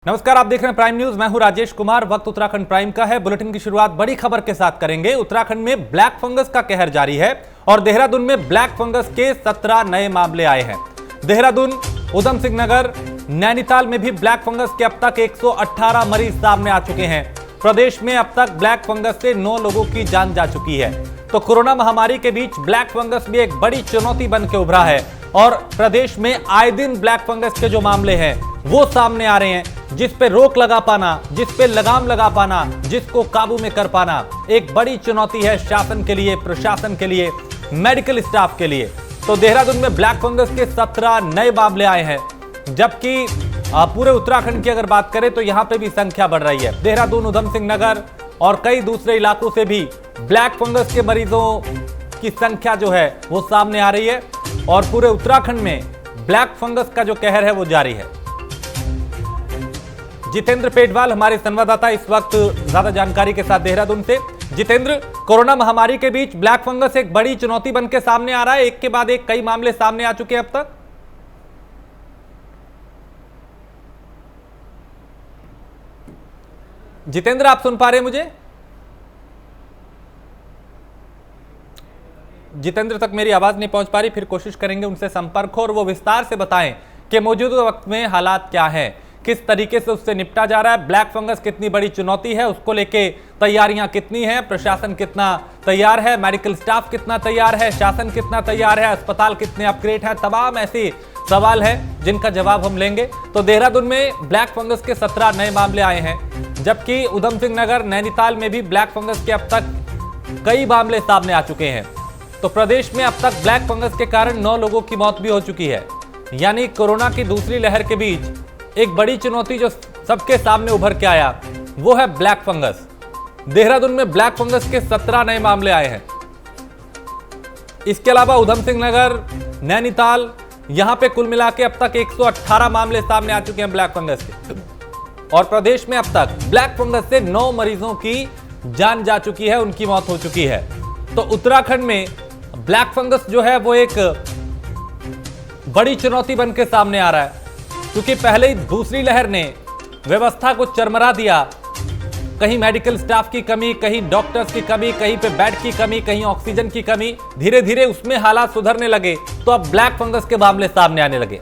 नमस्कार, आप देख रहे हैं प्राइम न्यूज। मैं हूं राजेश कुमार। वक्त उत्तराखंड प्राइम का है। बुलेटिन की शुरुआत बड़ी खबर के साथ करेंगे। उत्तराखंड में ब्लैक फंगस का कहर जारी है और देहरादून में ब्लैक फंगस के 17 नए मामले आए हैं। देहरादून, उधम सिंह नगर, नैनीताल में भी ब्लैक फंगस के अब तक 118 मरीज सामने आ चुके हैं। प्रदेश में अब तक ब्लैक फंगस से 9 लोगों की जान जा चुकी है। तो कोरोना महामारी के बीच ब्लैक फंगस भी एक बड़ी चुनौती बन के उभरा है और प्रदेश में आए दिन ब्लैक फंगस के जो मामले हैं वो सामने आ रहे हैं, जिस पे रोक लगा पाना, जिस पे लगाम लगा पाना, जिसको काबू में कर पाना एक बड़ी चुनौती है शासन के लिए, प्रशासन के लिए, मेडिकल स्टाफ के लिए। तो देहरादून में ब्लैक फंगस के 17 नए मामले आए हैं, जबकि पूरे उत्तराखंड की अगर बात करें तो यहां पे भी संख्या बढ़ रही है। देहरादून, उधम सिंह नगर और कई दूसरे इलाकों से भी ब्लैक फंगस के मरीजों की संख्या जो है वो सामने आ रही है और पूरे उत्तराखंड में ब्लैक फंगस का जो कहर है वो जारी है। जितेंद्र पेटवाल हमारे संवाददाता इस वक्त ज्यादा जानकारी के साथ देहरादून से। जितेंद्र, कोरोना महामारी के बीच ब्लैक फंगस एक बड़ी चुनौती बन के सामने आ रहा है। एक के बाद एक कई मामले सामने आ चुके हैं अब तक। जितेंद्र, आप सुन पा रहे हैं मुझे? जितेंद्र तक मेरी आवाज नहीं पहुंच पा रही, फिर कोशिश करेंगे उनसे संपर्क हो और वो विस्तार से बताएं कि मौजूदा वक्त में हालात क्या हैं, किस तरीके से उससे निपटा जा रहा है, ब्लैक फंगस कितनी बड़ी चुनौती है, उसको लेके तैयारियां कितनी हैं, प्रशासन कितना तैयार है, मेडिकल स्टाफ कितना तैयार है, शासन कितना तैयार है, अस्पताल कितने अपग्रेड हैं। तमाम ऐसे सवाल हैं जिनका जवाब हम लेंगे। तो देहरादून में ब्लैक फंगस के 17 नए मामले आए हैं, जबकि उधम सिंह नगर, नैनीताल में भी ब्लैक फंगस के अब तक कई मामले सामने आ चुके हैं। तो प्रदेश में अब तक ब्लैक फंगस के कारण 9 लोगों की मौत भी हो चुकी है। यानी कोरोना की दूसरी लहर के बीच एक बड़ी चुनौती जो सबके सामने उभर के आया वो है ब्लैक फंगस। देहरादून में ब्लैक फंगस के 17 नए मामले आए हैं। इसके अलावा उधम सिंह नगर, नैनीताल, यहां पे कुल मिला के अब तक 118 मामले सामने आ चुके हैं ब्लैक फंगस के और प्रदेश में अब तक ब्लैक फंगस से 9 मरीजों की जान जा चुकी है, उनकी मौत हो चुकी है। तो उत्तराखंड में ब्लैक फंगस जो है वो एक बड़ी चुनौती बन के सामने आ रहा है, क्योंकि पहले ही दूसरी लहर ने व्यवस्था को चरमरा दिया। कहीं मेडिकल स्टाफ की कमी, कहीं डॉक्टर्स की कमी, कहीं पे बेड की कमी, कहीं ऑक्सीजन की कमी। धीरे धीरे उसमें हालात सुधरने लगे तो अब ब्लैक फंगस के मामले सामने आने लगे।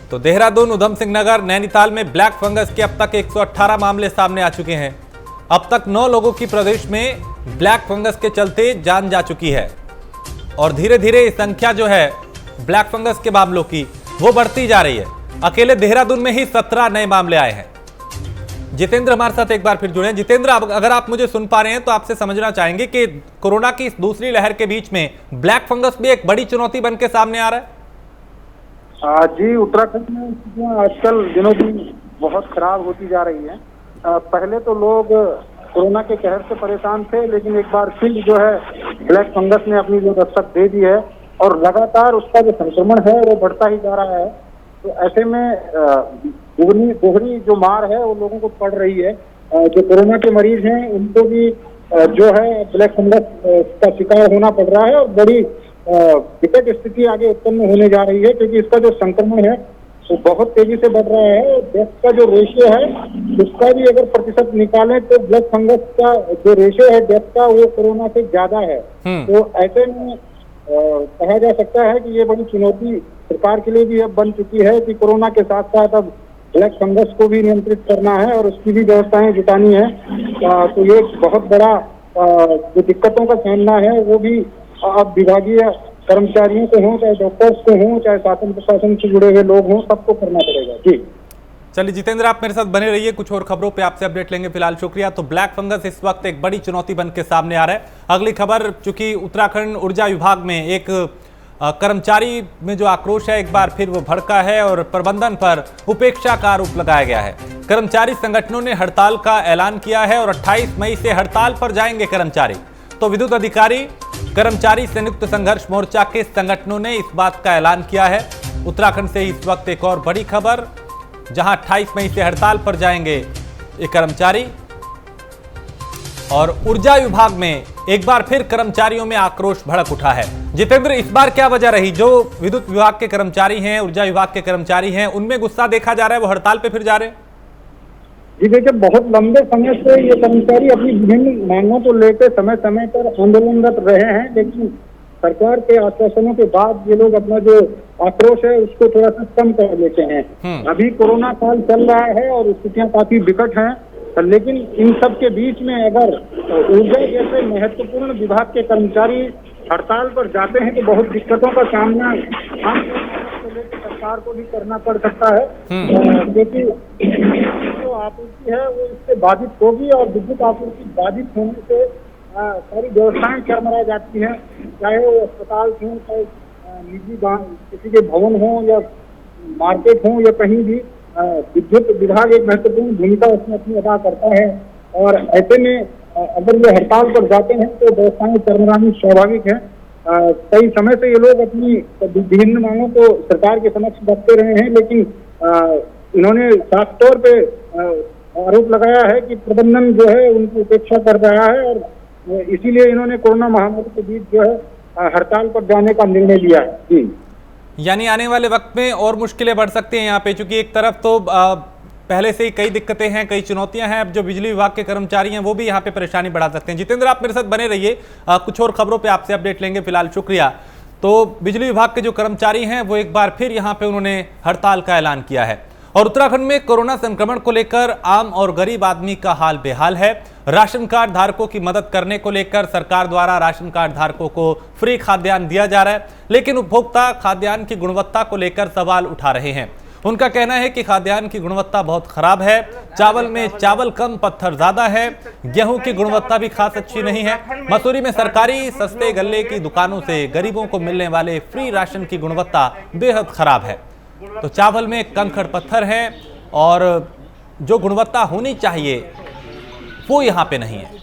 तो देहरादून, उधम सिंह नगर, नैनीताल में ब्लैक फंगस के अब तक 118 मामले सामने आ चुके हैं। अब तक 9 लोगों की प्रदेश में ब्लैक फंगस के चलते जान जा चुकी है और धीरे धीरे संख्या जो है ब्लैक फंगस के मामलों की वो बढ़ती जा रही है। अकेले देहरादून में ही 17 नए मामले आए हैं। जितेंद्र हमारे साथ एक बार फिर जुड़े हैं। जितेंद्र, अगर आप मुझे सुन पा रहे हैं तो आपसे समझना चाहेंगे कि कोरोना की इस दूसरी लहर के बीच में ब्लैक फंगस भी एक बड़ी चुनौती बन के सामने आ रहा है। जी, उत्तराखंड में स्थितियाँ आजकल दिनों दिन बहुत खराब होती जा रही है। पहले तो लोग कोरोना के कहर से परेशान थे, लेकिन एक बार फिर जो है ब्लैक फंगस ने अपनी जो दस्तक दे दी है और लगातार उसका जो संक्रमण है वो बढ़ता ही जा रहा है। तो ऐसे में दोहरी जो मार है वो लोगों को पड़ रही है। जो कोरोना के मरीज हैं उनको भी जो है ब्लैक फंगस का शिकार होना पड़ रहा है और बड़ी विकट स्थिति आगे उत्पन्न होने जा रही है, क्योंकि इसका जो संक्रमण है वो बहुत तेजी से बढ़ रहा है। डेथ का जो रेशियो है उसका भी अगर प्रतिशत निकालें तो ब्लैक फंगस का जो रेशियो है डेथ का वो कोरोना से ज्यादा है। तो ऐसे में कहा जा सकता है कि ये बड़ी चुनौती सरकार के लिए भी अब बन चुकी है कि कोरोना के साथ साथ अब ब्लैक फंगस को भी नियंत्रित करना है और उसकी भी व्यवस्थाएं जुटानी है। तो ये बहुत बड़ा जो दिक्कतों का सामना है वो भी अब विभागीय कर्मचारियों को हों, चाहे डॉक्टर्स को हों, चाहे शासन प्रशासन से जुड़े हुए लोग हों, सबको करना पड़ेगा। जी चलिए जितेंद्र, आप मेरे साथ बने रहिए, कुछ और खबरों पे आपसे अपडेट लेंगे। फिलहाल शुक्रिया। तो ब्लैक फंगस इस वक्त एक बड़ी चुनौती बन के सामने आ रहा है। अगली खबर, चूंकि उत्तराखंड ऊर्जा विभाग में एक कर्मचारी में जो आक्रोश है एक बार फिर वो भड़का है और प्रबंधन पर उपेक्षा का आरोप लगाया गया है। कर्मचारी संगठनों ने हड़ताल का ऐलान किया है और 28 मई से हड़ताल पर जाएंगे कर्मचारी। तो विद्युत अधिकारी कर्मचारी संयुक्त संघर्ष मोर्चा के संगठनों ने इस बात का ऐलान किया है। उत्तराखंड से इस वक्त एक और बड़ी खबर, जहां 28 मई से हड़ताल पर जाएंगे ये कर्मचारी और ऊर्जा विभाग में एक बार फिर कर्मचारियों में आक्रोश भड़क उठा है। जितेंद्र, इस बार क्या वजह रही? जो विद्युत विभाग के कर्मचारी हैं, ऊर्जा विभाग के कर्मचारी हैं, उनमें गुस्सा देखा जा रहा है, वो हड़ताल पे फिर जा रहे हैं। जी देखिए, बहुत लंबे समय से ये कर्मचारी अपनी विभिन्न मांगों को लेकर समय समय पर आंदोलनरत रहे हैं, लेकिन सरकार के आश्वासनों के बाद ये लोग अपना जो आक्रोश है उसको थोड़ा सा कम कर लेते हैं। अभी कोरोना काल चल रहा है और स्थितियां काफी विकट हैं, लेकिन इन सब के बीच में अगर ऊर्जा जैसे महत्वपूर्ण विभाग के कर्मचारी हड़ताल पर जाते हैं तो बहुत दिक्कतों का सामना आम सरकार को भी करना पड़ सकता है, क्योंकि जो आपूर्ति है वो इससे बाधित होगी और विद्युत आपूर्ति बाधित होने से सारी व्यवस्थाएं चरमरा जाती हैं, चाहे वो अस्पताल हों, चाहे निजी किसी के भवन हो या मार्केट हो या कहीं भी विद्युत विभाग एक महत्वपूर्ण भूमिका उसमें अपनी अदा करता है। और ऐसे में अगर ये हड़ताल पर जाते हैं तो व्यवस्थाएं चरमरानी स्वाभाविक है। कई समय से ये लोग अपनी विभिन्न मांगों को सरकार के समक्ष रखते रहे हैं, लेकिन इन्होंने साफ तौर पे आरोप लगाया है कि प्रबंधन जो है उनकी उपेक्षा कर रहा है और इसीलिए इन्होंने कोरोना महामारी के बीच जो है हड़ताल पर जाने का निर्णय लिया है। जी, यानी आने वाले वक्त में और मुश्किलें बढ़ सकती हैं यहाँ पे, क्योंकि एक तरफ तो पहले से ही कई दिक्कतें हैं, कई चुनौतियां हैं। अब जो बिजली विभाग के कर्मचारी हैं वो भी यहाँ पे परेशानी बढ़ा सकते हैं। जितेंद्र, आप मेरे साथ बने रहिए, कुछ और खबरों पे आपसे अपडेट लेंगे। फिलहाल शुक्रिया। तो बिजली विभाग के जो कर्मचारी हैं वो एक बार फिर यहाँ पे उन्होंने हड़ताल का ऐलान किया है। और उत्तराखंड में कोरोना संक्रमण को लेकर आम और गरीब आदमी का हाल बेहाल है। राशन कार्ड धारकों की मदद करने को लेकर सरकार द्वारा राशन कार्ड धारकों को फ्री खाद्यान्न दिया जा रहा है, लेकिन उपभोक्ता खाद्यान्न की गुणवत्ता को लेकर सवाल उठा रहे हैं। उनका कहना है कि खाद्यान्न की गुणवत्ता बहुत खराब है, चावल में चावल कम पत्थर ज्यादा है, गेहूं की गुणवत्ता भी खास अच्छी नहीं है। मसूरी में सरकारी सस्ते गल्ले की दुकानों से गरीबों को मिलने वाले फ्री राशन की गुणवत्ता बेहद खराब है। तो चावल में कंकड़ पत्थर है और जो गुणवत्ता होनी चाहिए वो यहाँ पे नहीं है।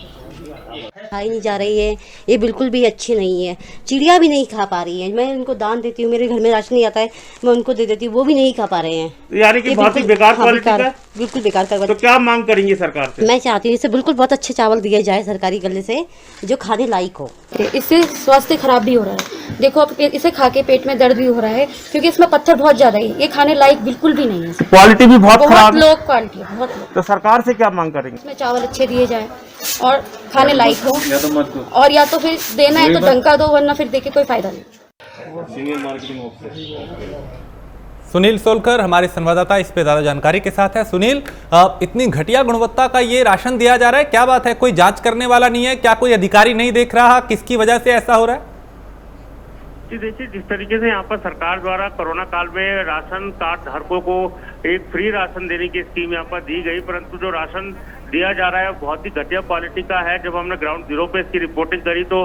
खाई नहीं जा रही है, ये बिल्कुल भी अच्छी नहीं है। चिड़िया भी नहीं खा पा रही है। मैं उनको दान देती हूँ, मेरे घर में राशन नहीं आता है, मैं उनको दे देती हूँ, वो भी नहीं खा पा रहे हैं। यानी कि बहुत ही बेकार क्वालिटी का, बिल्कुल बेकार का। तो क्या मांग करेंगे सरकार से? मैं चाहती हूँ इसे बिल्कुल बहुत अच्छे चावल दिए जाए सरकारी गले से, जो खाने लायक हो। इससे स्वास्थ्य खराब भी हो रहा है। देखो, अब इसे खा के पेट में दर्द भी हो रहा है, क्योंकि इसमें पत्थर बहुत ज्यादा है। ये खाने लायक बिल्कुल भी नहीं है। क्वालिटी भी बहुत खराब, लो क्वालिटी है, बहुत लो। तो सरकार से क्या मांग करेंगे? इसमें चावल अच्छे दिए जाए और खाने लायक हो, और या तो फिर देना है तो टंका दो, वरना फिर देके कोई फायदा नहीं। सुनील सोलकर हमारे संवाददाता इस पे ज्यादा जानकारी के साथ है। सुनील, इतनी घटिया गुणवत्ता का ये राशन दिया जा रहा है, क्या बात है? कोई जांच करने वाला नहीं है क्या? कोई अधिकारी नहीं देख रहा? किसकी वजह से ऐसा हो रहा है? जी देखिए, जिस तरीके से यहाँ पर सरकार द्वारा कोरोना काल में राशन कार्ड धारकों को एक फ्री राशन देने की स्कीम यहाँ पर दी गई, परंतु जो राशन दिया जा रहा है बहुत ही घटिया क्वालिटी का है। जब हमने ग्राउंड जीरो पे इसकी रिपोर्टिंग करी तो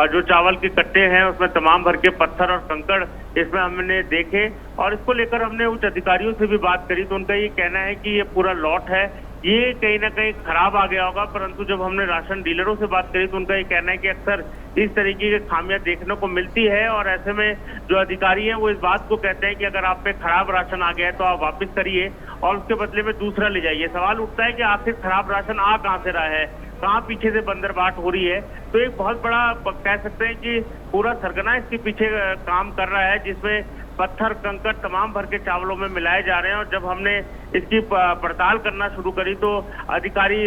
जो चावल के कट्टे हैं उसमें तमाम भर के पत्थर और कंकड़ इसमें हमने देखे, और इसको लेकर हमने उच्च अधिकारियों से भी बात करी तो उनका ये कहना है कि ये पूरा लॉट है, ये कहीं ना कहीं खराब आ गया होगा। परंतु जब हमने राशन डीलरों से बात करी तो उनका ये कहना है कि अक्सर इस तरीके की खामियां देखने को मिलती है, और ऐसे में जो अधिकारी हैं वो इस बात को कहते हैं कि अगर आप पे खराब राशन आ गया है तो आप वापस करिए और उसके बदले में दूसरा ले जाइए। सवाल उठता है कि आखिर खराब राशन आ कहां से रहा है, कहाँ पीछे से बंदरबाट हो रही है। तो एक बहुत बड़ा कह सकते हैं कि पूरा सरगना इसके पीछे काम कर रहा है, जिसमें पत्थर कंकड़ तमाम भर के चावलों में मिलाए जा रहे हैं। और जब हमने इसकी पड़ताल करना शुरू करी तो अधिकारी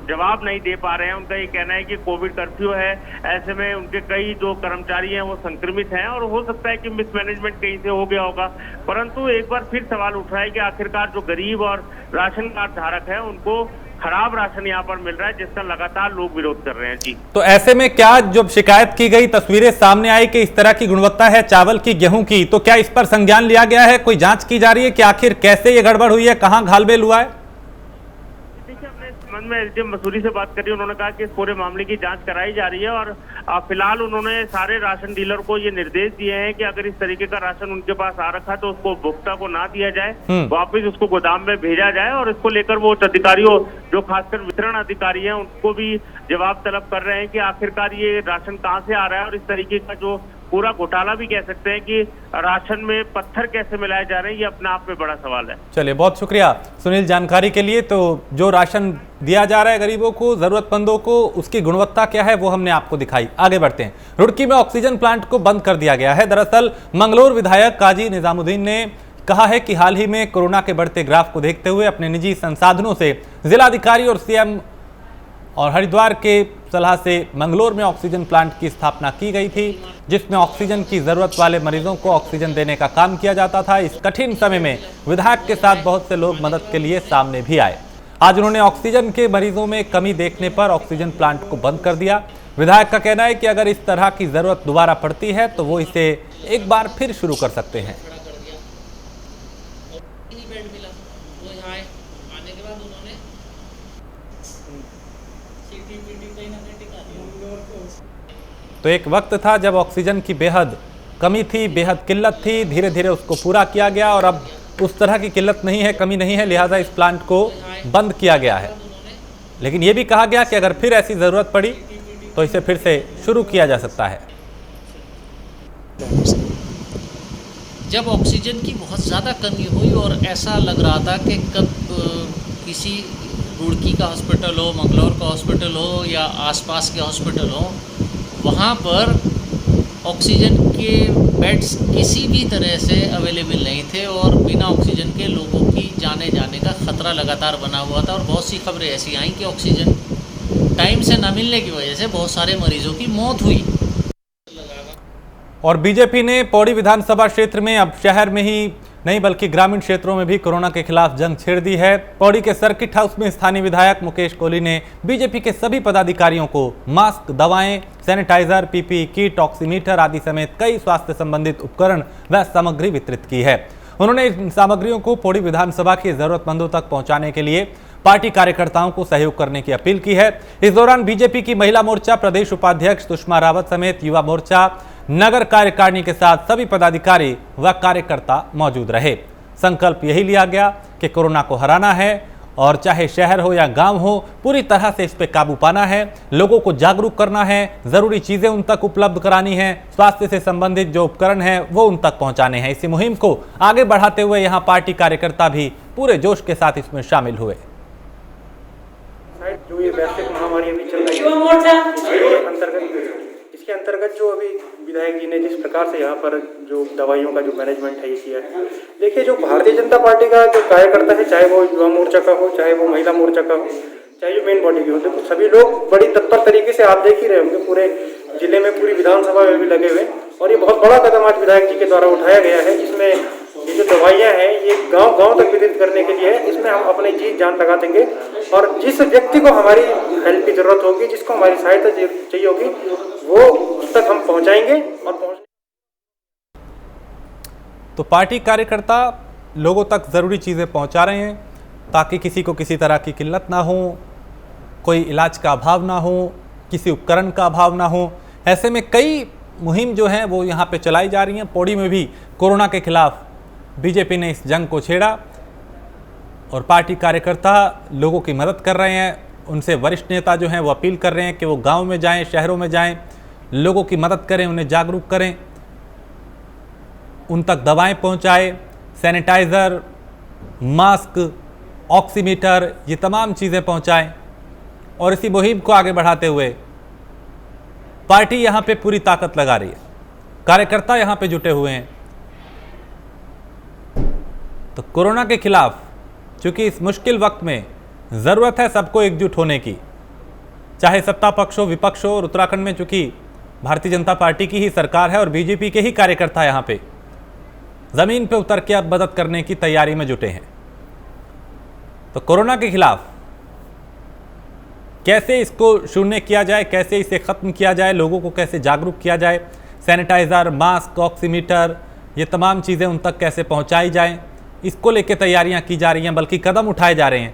जवाब नहीं दे पा रहे हैं। उनका ये कहना है कि कोविड कर्फ्यू है, ऐसे में उनके कई जो कर्मचारी हैं वो संक्रमित हैं और हो सकता है कि मिसमैनेजमेंट कहीं से हो गया होगा। परंतु एक बार फिर सवाल उठ रहा है कि आखिरकार जो गरीब और राशन कार्ड धारक है उनको खराब राशन यहाँ पर मिल रहा है, जिसका लगातार लोग विरोध कर रहे हैं। जी, तो ऐसे में क्या जब शिकायत की गई, तस्वीरें सामने आई कि इस तरह की गुणवत्ता है चावल की, गेहूं की, तो क्या इस पर संज्ञान लिया गया है? कोई जांच की जा रही है कि आखिर कैसे ये गड़बड़ हुई है, कहां घालमेल हुआ है? में एसडीएम मसूरी से बात करी, उन्होंने कहा कि इस पूरे मामले की जांच कराई जा रही है और फिलहाल उन्होंने सारे राशन डीलर को ये निर्देश दिए हैं कि अगर इस तरीके का राशन उनके पास आ रखा तो उसको उपभोक्ता को ना दिया जाए, वापस उसको गोदाम में भेजा जाए। और इसको लेकर वो अधिकारियों जो खासकर वितरण अधिकारी हैं उनको भी जवाब तलब कर रहे हैं कि आखिरकार ये राशन कहाँ से आ रहा है और इस तरीके का जो पूरा घोटाला भी कह सकते हैं कि राशन में पत्थर कैसे मिलाए जा रहे हैं, ये अपने आप में बड़ा सवाल है। चलिए, बहुत शुक्रिया सुनील जानकारी के लिए। तो जो राशन दिया जा रहा है गरीबों को, जरूरतमंदों को, उसकी गुणवत्ता क्या है वो हमने आपको दिखाई। आगे बढ़ते हैं। रुड़की में ऑक्सीजन प्लांट को बंद कर दिया गया है। दरअसल मंगलोर विधायक काजी निजामुद्दीन ने कहा है कि हाल ही में कोरोना के बढ़ते ग्राफ को देखते हुए अपने निजी संसाधनों से जिलाधिकारी और सीएम और हरिद्वार के सलाह से मंगलोर में ऑक्सीजन प्लांट की स्थापना की गई थी, जिसमें ऑक्सीजन की जरूरत वाले मरीजों को ऑक्सीजन देने का काम किया जाता था। इस कठिन समय में विधायक के साथ बहुत से लोग मदद के लिए सामने भी आए। आज उन्होंने ऑक्सीजन के मरीजों में कमी देखने पर ऑक्सीजन प्लांट को बंद कर दिया। विधायक का कहना है कि अगर इस तरह की जरूरत दोबारा पड़ती है तो वो इसे एक बार फिर शुरू कर सकते हैं। तो एक वक्त था जब ऑक्सीजन की बेहद कमी थी, बेहद किल्लत थी। धीरे धीरे उसको पूरा किया गया और अब उस तरह की किल्लत नहीं है, कमी नहीं है, लिहाजा इस प्लांट को बंद किया गया है। लेकिन यह भी कहा गया कि अगर फिर ऐसी ज़रूरत पड़ी तो इसे फिर से शुरू किया जा सकता है। जब ऑक्सीजन की बहुत ज़्यादा कमी हुई और ऐसा लग रहा था कि कब किसी रुड़की का हॉस्पिटल हो, मंगलौर का हॉस्पिटल हो या आसपास के हॉस्पिटल हो, वहाँ पर ऑक्सीजन के बेड्स किसी भी तरह से अवेलेबल नहीं थे और बिना ऑक्सीजन के लोगों की जाने का खतरा लगातार बना हुआ था। और बहुत सी खबरें ऐसी आईं कि ऑक्सीजन टाइम से न मिलने की वजह से बहुत सारे मरीजों की मौत हुई। और बीजेपी ने पौड़ी विधानसभा क्षेत्र में अब शहर में ही नहीं बल्कि ग्रामीण क्षेत्रों में भी कोरोना के खिलाफ जंग छेड़ दी है। पौड़ी के सर्किट हाउस में स्थानीय विधायक मुकेश कोहली ने बीजेपी के सभी पदाधिकारियों को मास्क, दवाएं, सैनिटाइजर, पीपीई किट, ऑक्सीमीटर आदि समेत कई स्वास्थ्य संबंधित उपकरण व सामग्री वितरित की है। उन्होंने इन सामग्रियों को पौड़ी विधानसभा के जरूरतमंदों तक पहुंचाने के लिए पार्टी कार्यकर्ताओं को सहयोग करने की अपील की है। इस दौरान बीजेपी की महिला मोर्चा प्रदेश उपाध्यक्ष सुषमा रावत समेत युवा मोर्चा, नगर कार्यकारिणी के साथ सभी पदाधिकारी व कार्यकर्ता मौजूद रहे। संकल्प यही लिया गया कि कोरोना को हराना है और चाहे शहर हो या गांव हो, पूरी तरह से इस पे काबू पाना है। लोगों को जागरूक करना है, जरूरी चीजें उन तक उपलब्ध करानी है, स्वास्थ्य से संबंधित जो उपकरण हैं वो उन तक पहुंचाने हैं। इसी मुहिम को आगे बढ़ाते हुए यहाँ पार्टी कार्यकर्ता भी पूरे जोश के साथ इसमें शामिल हुए। जो ये वैश्विक महामारी अभी चल रही है, इसके अंतर्गत जो अभी विधायक जी ने जिस प्रकार से यहाँ पर जो दवाइयों का जो मैनेजमेंट है ये किया है, देखिए जो भारतीय जनता पार्टी का जो कार्यकर्ता है, चाहे वो युवा मोर्चा का हो, चाहे वो महिला मोर्चा का हो, चाहे जो मेन बॉडी की हो, देखो सभी लोग बड़ी तत्पर तरीके से आप देख ही रहे होंगे, पूरे जिले में, पूरी विधानसभा में भी लगे हुए। और ये बहुत बड़ा कदम आज विधायक जी के द्वारा उठाया गया है, जिसमें ये जो दवाइयाँ हैं ये गांव तक वितरित करने के लिए है। इसमें हम अपनी जी जान लगा देंगे और जिस व्यक्ति को हमारी हेल्प की जरूरत होगी, जिसको हमारी सहायता चाहिए होगी, वो उस तक हम पहुंचाएंगे। और तो पार्टी कार्यकर्ता लोगों तक जरूरी चीजें पहुंचा रहे हैं ताकि किसी को किसी तरह की किल्लत ना हो, कोई इलाज का अभाव ना हो, किसी उपकरण का अभाव ना हो। ऐसे में कई मुहिम जो हैं वो यहाँ पे चलाई जा रही हैं। पौड़ी में भी कोरोना के खिलाफ बीजेपी ने इस जंग को छेड़ा और पार्टी कार्यकर्ता लोगों की मदद कर रहे हैं। उनसे वरिष्ठ नेता जो हैं वो अपील कर रहे हैं कि वो गांव में जाएं, शहरों में जाएं, लोगों की मदद करें, उन्हें जागरूक करें, उन तक दवाएं पहुंचाएं, सैनिटाइज़र, मास्क, ऑक्सीमीटर, ये तमाम चीज़ें पहुंचाएं। और इसी मुहिम को आगे बढ़ाते हुए पार्टी यहाँ पे पूरी ताकत लगा रही है, कार्यकर्ता यहाँ पे जुटे हुए हैं। तो कोरोना के खिलाफ चूंकि इस मुश्किल वक्त में ज़रूरत है सबको एकजुट होने की, चाहे सत्ता पक्ष हो, विपक्ष हो। और उत्तराखंड में चूंकि भारतीय जनता पार्टी की ही सरकार है और बीजेपी के ही कार्यकर्ता यहाँ पे ज़मीन पे उतर के अब मदद करने की तैयारी में जुटे हैं। तो कोरोना के खिलाफ कैसे इसको शून्य किया जाए, कैसे इसे ख़त्म किया जाए, लोगों को कैसे जागरूक किया जाए, सैनिटाइज़र, मास्क, ऑक्सीमीटर, ये तमाम चीज़ें उन तक कैसे पहुँचाई जाएँ, इसको लेके तैयारियां की जा रही हैं, बल्कि कदम उठाए जा रहे हैं।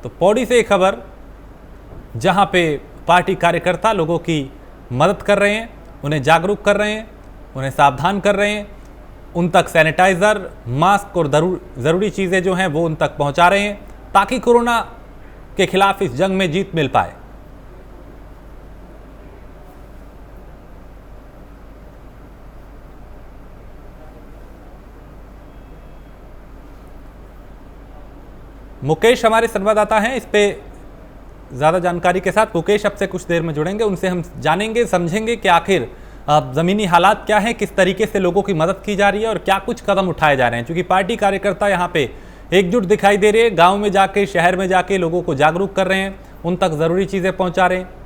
तो पौड़ी से एक खबर जहां पे पार्टी कार्यकर्ता लोगों की मदद कर रहे हैं, उन्हें जागरूक कर रहे हैं, उन्हें सावधान कर रहे हैं, उन तक सैनिटाइज़र, मास्क और ज़रूरी चीज़ें जो हैं वो उन तक पहुंचा रहे हैं ताकि कोरोना के खिलाफ इस जंग में जीत मिल पाए। मुकेश हमारे संवाददाता हैं, इस पे ज़्यादा जानकारी के साथ मुकेश अब से कुछ देर में जुड़ेंगे, उनसे हम जानेंगे समझेंगे कि आखिर ज़मीनी हालात क्या हैं, किस तरीके से लोगों की मदद की जा रही है और क्या कुछ कदम उठाए जा रहे हैं। क्योंकि पार्टी कार्यकर्ता यहाँ पे एकजुट दिखाई दे रहे हैं, गाँव में जाके शहर में जाके लोगों को जागरूक कर रहे हैं, उन तक ज़रूरी चीज़ें पहुँचा रहे हैं।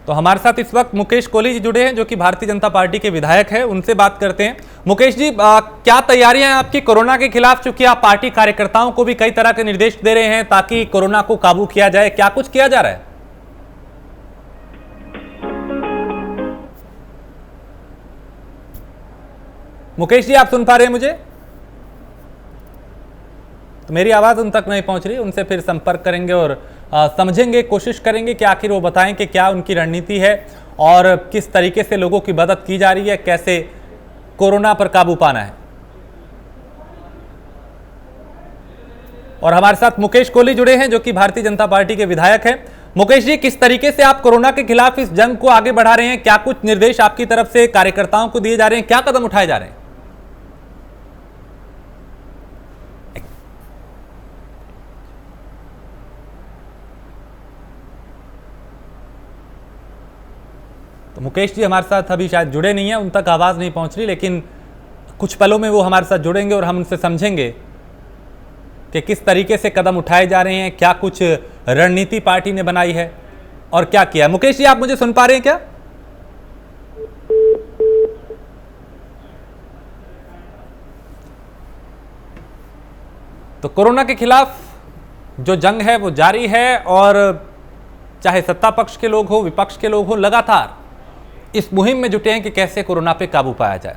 तो हमारे साथ इस वक्त मुकेश कोहली जी जुड़े हैं, जो कि भारतीय जनता पार्टी के विधायक हैं, उनसे बात करते हैं। मुकेश जी, क्या तैयारियां हैं आपकी कोरोना के खिलाफ? चूंकि आप पार्टी कार्यकर्ताओं को भी कई तरह के निर्देश दे रहे हैं ताकि कोरोना को काबू किया जाए, क्या कुछ किया जा रहा है? मुकेश जी, आप सुन पा रहे हैं मुझे? तो मेरी आवाज उन तक नहीं पहुंच रही, उनसे फिर संपर्क करेंगे और समझेंगे, कोशिश करेंगे कि आखिर वो बताएं कि क्या उनकी रणनीति है और किस तरीके से लोगों की मदद की जा रही है, कैसे कोरोना पर काबू पाना है। और हमारे साथ मुकेश कोहली जुड़े हैं, जो कि भारतीय जनता पार्टी के विधायक हैं। मुकेश जी, किस तरीके से आप कोरोना के खिलाफ इस जंग को आगे बढ़ा रहे हैं? क्या कुछ निर्देश आपकी तरफ से कार्यकर्ताओं को दिए जा रहे हैं? क्या कदम उठाए जा रहे हैं? तो मुकेश जी हमारे साथ अभी शायद जुड़े नहीं हैं, उन तक आवाज़ नहीं पहुंच रही, लेकिन कुछ पलों में वो हमारे साथ जुड़ेंगे और हम उनसे समझेंगे कि किस तरीके से कदम उठाए जा रहे हैं, क्या कुछ रणनीति पार्टी ने बनाई है और क्या किया। मुकेश जी, आप मुझे सुन पा रहे हैं क्या? तो कोरोना के खिलाफ जो जंग है वो जारी है और चाहे सत्ता पक्ष के लोग हो, विपक्ष के लोग हो, लगातार इस मुहिम में जुटे हैं कि कैसे कोरोना पे काबू पाया जाए।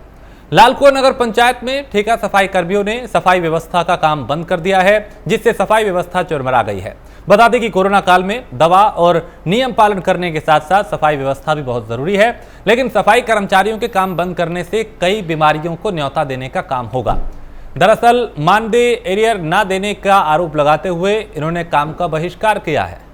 लालकुआं नगर पंचायत में ठेका सफाई कर्मियों ने सफाई व्यवस्था का काम बंद कर दिया है, जिससे सफाई व्यवस्था चरमरा गई है। बता दें कि कोरोना काल में दवा और नियम पालन करने के साथ साथ सफाई व्यवस्था भी बहुत जरूरी है, लेकिन सफाई कर्मचारियों के काम बंद करने से कई बीमारियों को न्योता देने का काम होगा। दरअसल मानदेय एरियर न देने का आरोप लगाते हुए इन्होंने काम का बहिष्कार किया है।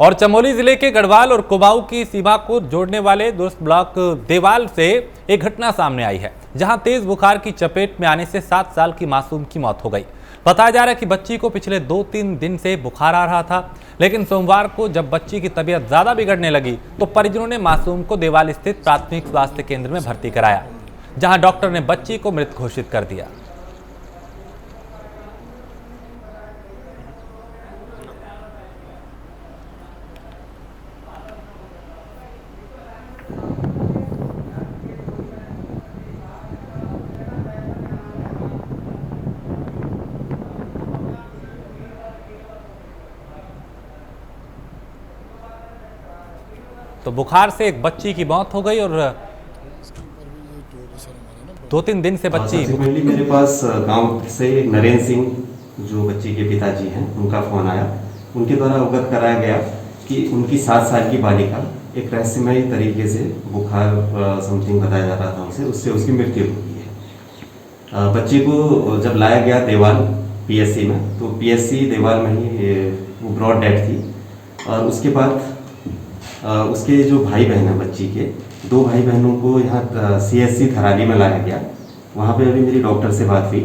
और चमोली जिले के गढ़वाल और कुमाऊं की सीमा को जोड़ने वाले दूरस्थ ब्लॉक देवाल से एक घटना सामने आई है, जहां तेज बुखार की चपेट में आने से 7 साल की मासूम की मौत हो गई। बताया जा रहा है कि बच्ची को पिछले 2-3 दिन से बुखार आ रहा था, लेकिन सोमवार को जब बच्ची की तबीयत ज्यादा बिगड़ने लगी तो परिजनों ने मासूम को देवाल स्थित प्राथमिक स्वास्थ्य केंद्र में भर्ती कराया, जहां डॉक्टर ने बच्ची को मृत घोषित कर दिया। तो बुखार से एक बच्ची की मौत हो गई और 2-3 दिन से बच्ची। पहले मेरे पास गांव से नरेंद्र सिंह जो बच्ची के पिताजी हैं, उनका फोन आया। उनके द्वारा अवगत कराया गया कि उनकी 7 साल की बालिका एक रहस्यमय तरीके से बुखार समथिंग बताया जा रहा था उससे उसकी मृत्यु हो गई है। बच्ची को जब लाया गया देवाल पीएससी में, तो पीएससी देवाल में ही वो ब्रॉड डेथ थी। और उसके बाद उसके जो भाई बहन हैं बच्ची के, 2 भाई बहनों को यहाँ सीएससी थराली में लाया गया। वहाँ पे अभी मेरी डॉक्टर से बात हुई,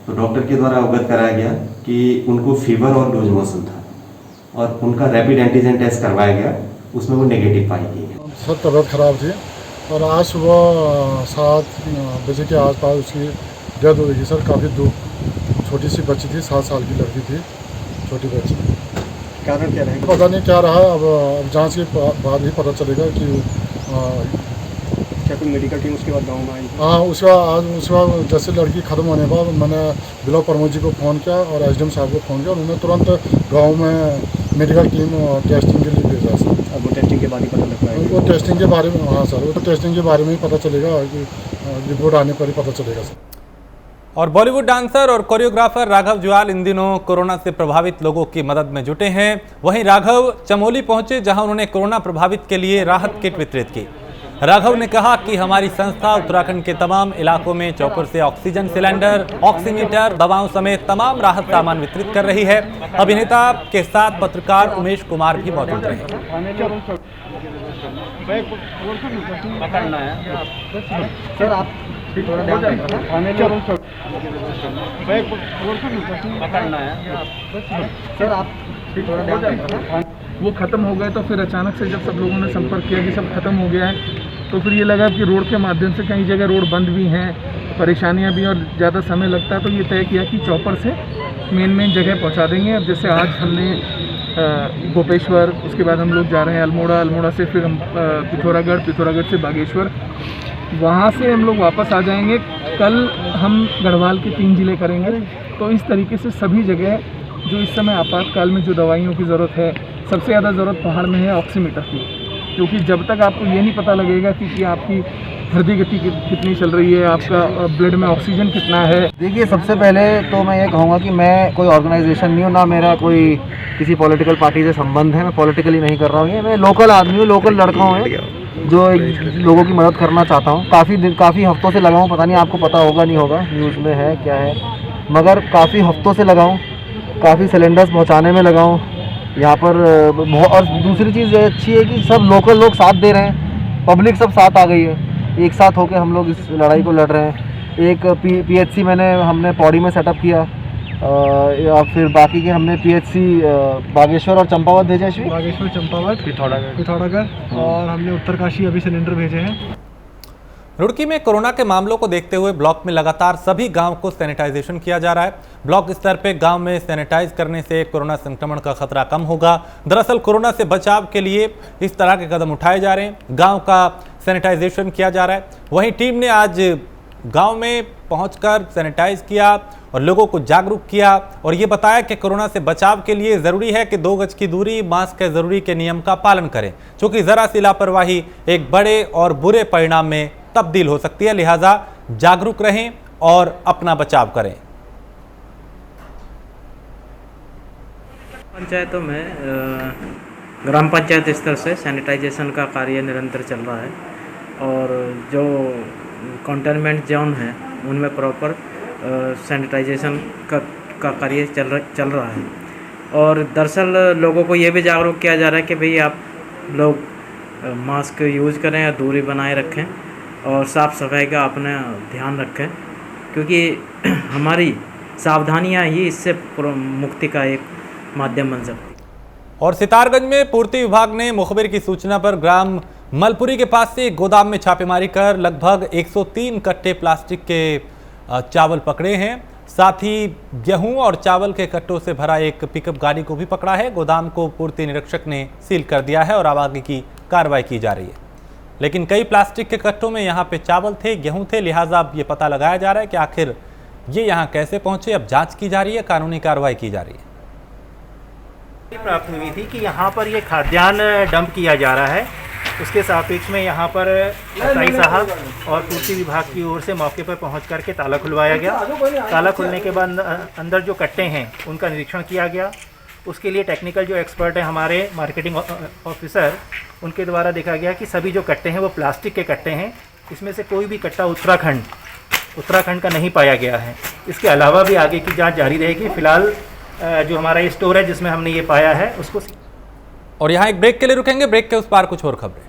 तो डॉक्टर के द्वारा अवगत कराया गया कि उनको फीवर और लूज मोशन था और उनका रैपिड एंटीजन टेस्ट करवाया गया, उसमें वो नेगेटिव पाई गई है। सर तबीयत खराब थी और आज सुबह 7 बजे के आसपास उसकी डेथ हो गई। सर काफ़ी छोटी सी बच्ची थी, 7 साल की लड़की थी, छोटी बच्ची। कारण क्या रहेगा पता नहीं क्या रहा, अब जांच के बाद ही पता चलेगा कि क्या कोई मेडिकल टीम उसके बाद गांव में आई? हाँ, उसका जैसे लड़की ख़त्म होने के बाद मैंने ब्लॉक प्रमुख जी को फ़ोन किया और एसडीएम साहब को फ़ोन किया। उन्होंने तुरंत गांव में मेडिकल टीम टेस्टिंग के लिए भेजा। सर अब वो टेस्टिंग के बारे में पता लग पाएगा? वो टेस्टिंग के बारे में, हाँ सर, वो तो टेस्टिंग के बारे में ही पता चलेगा, कि रिपोर्ट आने पर ही पता चलेगा सर। और बॉलीवुड डांसर और कोरियोग्राफर राघव जुयाल इन दिनों कोरोना से प्रभावित लोगों की मदद में जुटे हैं। वहीं राघव चमोली पहुंचे, जहां उन्होंने कोरोना प्रभावित के लिए राहत किट वितरित की। राघव ने कहा कि हमारी संस्था उत्तराखंड के तमाम इलाकों में चौपर से ऑक्सीजन सिलेंडर, ऑक्सीमीटर, दवाओं समेत तमाम राहत सामान वितरित कर रही है। अभिनेता के साथ पत्रकार उमेश कुमार भी मौजूद रहे। सर आप सर आप वो ख़त्म हो गए तो फिर अचानक से जब सब लोगों ने संपर्क किया कि सब खत्म हो गया है, तो फिर ये लगा कि रोड के माध्यम से कई जगह रोड बंद भी हैं, परेशानियां भी और ज़्यादा समय लगता है, तो ये तय किया कि चॉपर से मेन जगह पहुंचा देंगे। अब जैसे आज हमने गोपेश्वर, उसके बाद हम लोग जा रहे हैं अल्मोड़ा, अल्मोड़ा से फिर हम पिथौरागढ़ से बागेश्वर, वहाँ से हम लोग वापस आ जाएंगे। कल हम गढ़वाल के 3 ज़िले करेंगे। तो इस तरीके से सभी जगह जो इस समय आपातकाल में जो दवाइयों की ज़रूरत है, सबसे ज़्यादा ज़रूरत पहाड़ में है ऑक्सीमीटर की, क्योंकि जब तक आपको ये नहीं पता लगेगा कि आपकी हृदय गति कितनी चल रही है, आपका ब्लड में ऑक्सीजन कितना है। देखिए, सबसे पहले तो मैं ये कहूँगा कि मैं कोई ऑर्गेनाइजेशन नहीं हूँ, ना मेरा कोई किसी पॉलिटिकल पार्टी से संबंध है, मैं पॉलिटिकली नहीं कर रहा हूँ। ये मैं लोकल आदमी हूँ, लोकल लड़का हूँ जो लोगों की मदद करना चाहता हूँ। काफ़ी हफ्तों से लगा हूँ, पता नहीं आपको पता होगा नहीं होगा, न्यूज़ में है क्या है, मगर काफ़ी हफ्तों से लगा हूँ, काफ़ी सिलेंडर्स पहुँचाने में लगा हूँ यहाँ पर। और दूसरी चीज़ ये अच्छी है कि सब लोकल लोग साथ दे रहे हैं, पब्लिक सब साथ आ गई है, एक साथ होकर हम लोग इस लड़ाई को लड़ रहे हैं। एक PHC हमने पौड़ी में सेटअप किया, और फिर बाकी के हमने PHC बागेश्वर और चंपावत भेजे हैं। बागेश्वर, चंपावत, पिथौरागढ़ और हमने उत्तरकाशी अभी सिलेंडर भेजे हैं। रुड़की में कोरोना के मामलों को देखते हुए ब्लॉक में लगातार सभी गांव को सैनिटाइजेशन किया जा रहा है। ब्लॉक स्तर पे गांव में सैनिटाइज करने से कोरोना संक्रमण का खतरा कम होगा। दरअसल कोरोना से बचाव के लिए इस तरह के कदम उठाए जा रहे हैं, गांव का सैनिटाइजेशन किया जा रहा है। वहीं टीम ने आज गांव में पहुंचकर सैनिटाइज किया और लोगों को जागरूक किया और ये बताया कि कोरोना से बचाव के लिए ज़रूरी है कि 2 गज की दूरी, मास्क है ज़रूरी के नियम का पालन करें, क्योंकि ज़रा सी लापरवाही एक बड़े और बुरे परिणाम में तब्दील हो सकती है। लिहाजा जागरूक रहें और अपना बचाव करें। पंचायतों में ग्राम पंचायत स्तर से सैनिटाइजेशन का कार्य निरंतर चल रहा है और जो कंटेनमेंट जोन है उनमें प्रॉपर सैनिटाइजेशन का कार्य चल रहा है। और दरअसल लोगों को ये भी जागरूक किया जा रहा है कि भाई आप लोग मास्क यूज़ करें या दूरी बनाए रखें और साफ़ सफाई का अपना ध्यान रखें, क्योंकि हमारी सावधानियां ही इससे मुक्ति का एक माध्यम बन सकती है। और सितारगंज में पूर्ति विभाग ने मुखबिर की सूचना पर ग्राम मलपुरी के पास से एक गोदाम में छापेमारी कर लगभग 103 कट्टे प्लास्टिक के चावल पकड़े हैं। साथ ही गेहूं और चावल के कट्टों से भरा एक पिकअप गाड़ी को भी पकड़ा है। गोदाम को पूर्ति निरीक्षक ने सील कर दिया है और अब आगे की कार्रवाई की जा रही है। लेकिन कई प्लास्टिक के कट्टों में यहाँ पे चावल थे, गेहूं थे, लिहाजा अब ये पता लगाया जा रहा है कि आखिर ये यहाँ कैसे पहुंचे। अब जांच की जा रही है, कानूनी कार्रवाई की जा रही है। प्राप्त हुई थी कि यहाँ पर ये खाद्यान्न डंप किया जा रहा है, उसके सापेक्ष में यहाँ पर एसआई साहब और पूर्ति विभाग की ओर से मौके पर पहुँच करके ताला खुलवाया गया। ताला खुलने के बाद अंदर जो कट्टे हैं उनका निरीक्षण किया गया। उसके लिए टेक्निकल जो एक्सपर्ट हैं हमारे मार्केटिंग ऑफिसर, उनके द्वारा देखा गया कि सभी जो कट्टे हैं वो प्लास्टिक के कट्टे हैं। इसमें से कोई भी कट्टा उत्तराखंड का नहीं पाया गया है। इसके अलावा भी आगे की जांच जारी रहेगी। फिलहाल जो हमारा ये स्टोर है जिसमें हमने ये पाया है उसको। और यहाँ एक ब्रेक के लिए रुकेंगे, ब्रेक के उस पार कुछ और खबरें।